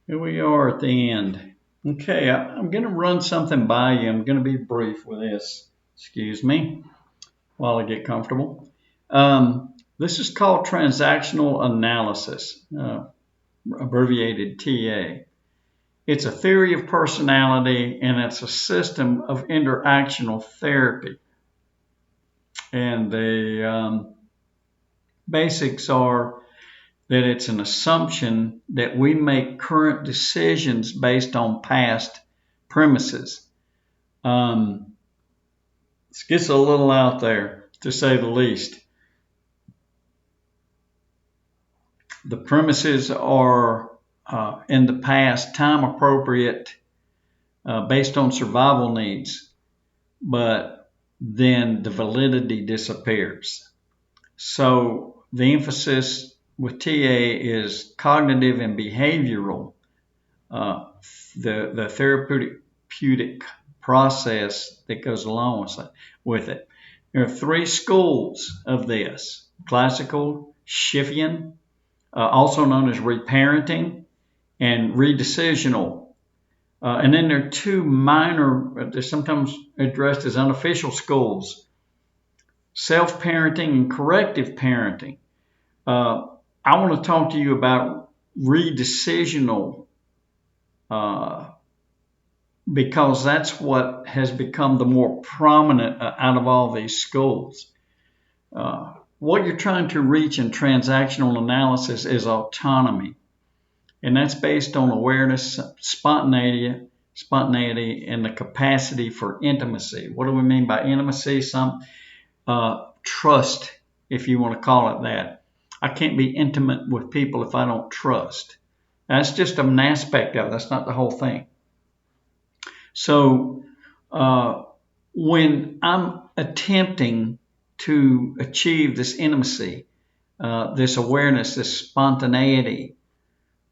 Here we are at the end. Okay, I'm going to run something by you. I'm going to be brief with this. Excuse me while I get comfortable. This is called transactional analysis, abbreviated TA. It's a theory of personality and it's a system of interactional therapy. And the basics are that it's an assumption that we make current decisions based on past premises. This gets a little out there, to say the least. The premises are in the past time appropriate based on survival needs, but then the validity disappears. So the emphasis with TA is cognitive and behavioral, the therapeutic process that goes along with it. There are three schools of this: classical, Schiffian, also known as reparenting, and redecisional. And then there are two minor, they're sometimes addressed as unofficial schools: self-parenting and corrective parenting. I want to talk to you about redecisional because that's what has become the more prominent out of all these schools. What you're trying to reach in transactional analysis is autonomy, and that's based on awareness, spontaneity, and the capacity for intimacy. What do we mean by intimacy? Trust, if you want to call it that. I can't be intimate with people if I don't trust. That's just an aspect of it. That's not the whole thing. So when I'm attempting to achieve this intimacy, this awareness, this spontaneity,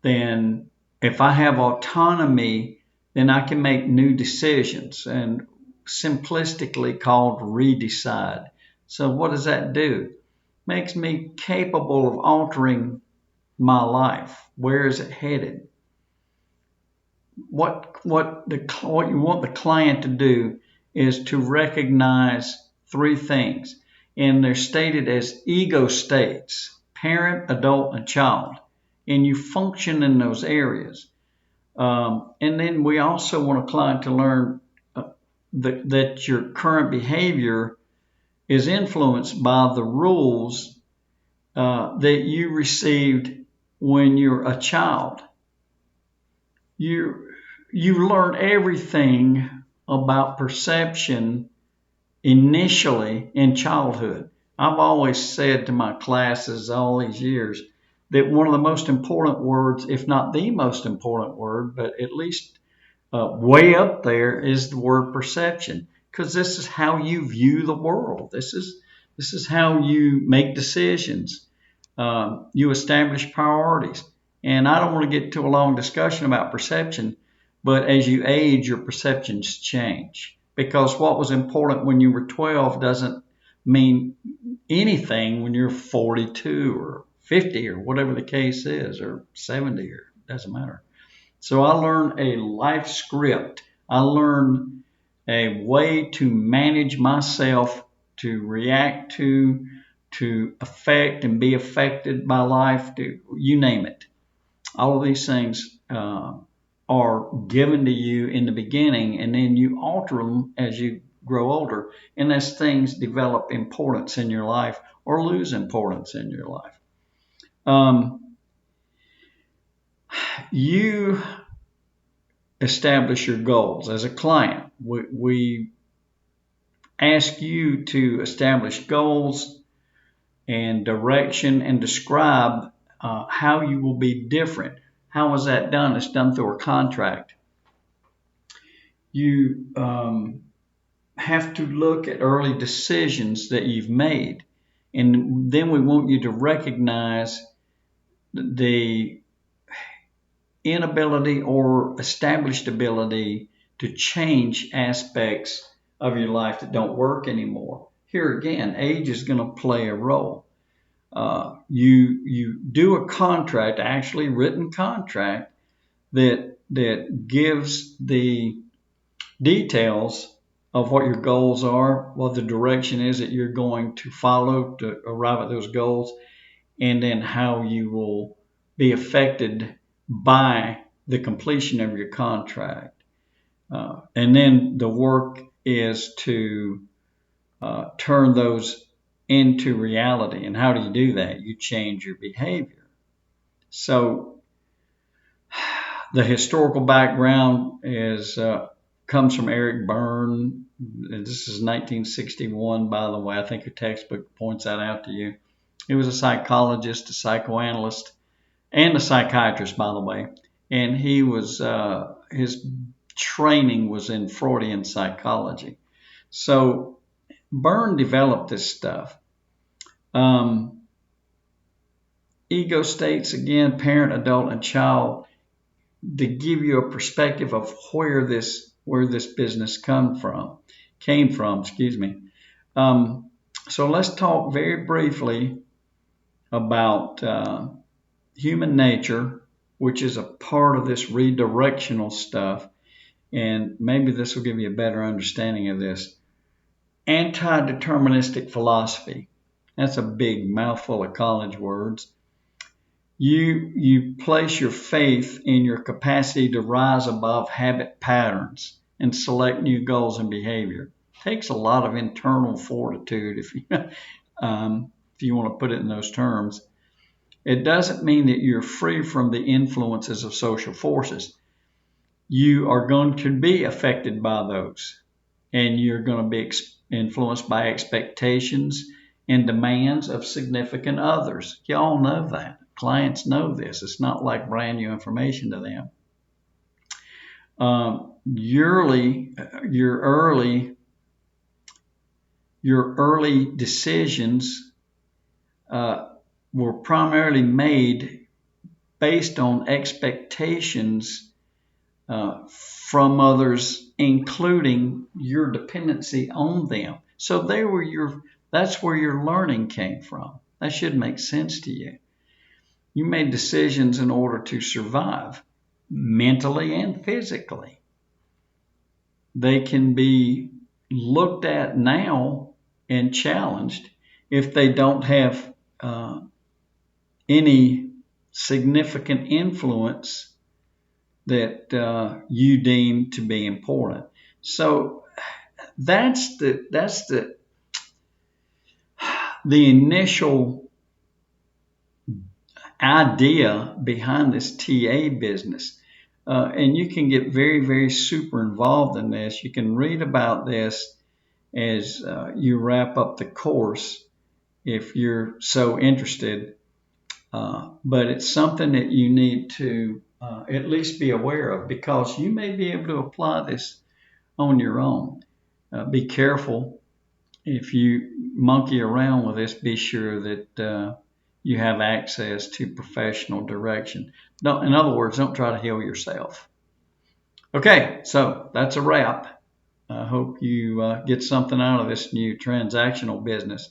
then if I have autonomy, then I can make new decisions, and simplistically called redecide. So what does that do? Makes me capable of altering my life. Where is it headed? What you want the client to do is to recognize three things, and they're stated as ego states: parent, adult, and child. And you function in those areas. And then we also want a client to learn that your current behavior is influenced by the rules that you received when you're a child. You learn everything about perception initially in childhood. I've always said to my classes all these years that one of the most important words, if not the most important word, but at least way up there, is the word perception, because this is how you view the world. This is how you make decisions. You establish priorities. And I don't want to get to a long discussion about perception, but as you age, your perceptions change, because what was important when you were 12 doesn't mean anything when you're 42 or 50 or whatever the case is, or 70, or doesn't matter. So I learned a life script. I learned a way to manage myself, to react to affect and be affected by life, to you name it. All of these things are given to you in the beginning, and then you alter them as you grow older and as things develop importance in your life or lose importance in your life. You establish your goals. As a client, we ask you to establish goals and direction and describe how you will be different. How is that done? It's done through a contract. You have to look at early decisions that you've made, and then we want you to recognize the inability or established ability to change aspects of your life that don't work anymore. Here again, age is going to play a role. You do a contract, actually written contract, that gives the details of what your goals are, what the direction is that you're going to follow to arrive at those goals, and then how you will be affected by the completion of your contract. And then the work is to turn those into reality. And how do you do that? You change your behavior. So the historical background is comes from Eric Berne. This is 1961, by the way. I think your textbook points that out to you. He was a psychologist, a psychoanalyst, and a psychiatrist, by the way. And he was his training was in Freudian psychology. So Berne developed this stuff. Ego states, again, parent, adult, and child, to give you a perspective of where this business came from. So let's talk very briefly about human nature, which is a part of this redirectional stuff, and maybe this will give you a better understanding of this. Anti-deterministic philosophy. That's a big mouthful of college words. You place your faith in your capacity to rise above habit patterns and select new goals and behavior. It takes a lot of internal fortitude if you want to put it in those terms. It doesn't mean that you're free from the influences of social forces. You are going to be affected by those, and you're going to be influenced by expectations and demands of significant others. Y'all know that. Clients know this. It's not like brand new information to them. Your early decisions were primarily made based on expectations from others, including your dependency on them. So that's where your learning came from. That should make sense to you. You made decisions in order to survive, mentally and physically. They can be looked at now and challenged if they don't have any significant influence that you deem to be important. So that's the initial idea behind this TA business. And you can get very, very super involved in this. You can read about this as you wrap up the course if you're so interested. But it's something that you need to at least be aware of, because you may be able to apply this on your own. Be careful. If you monkey around with this, be sure that you have access to professional direction. In other words, don't try to heal yourself. Okay, so that's a wrap. I hope you get something out of this new transactional business,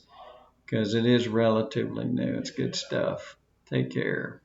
because it is relatively new. It's good stuff. Take care.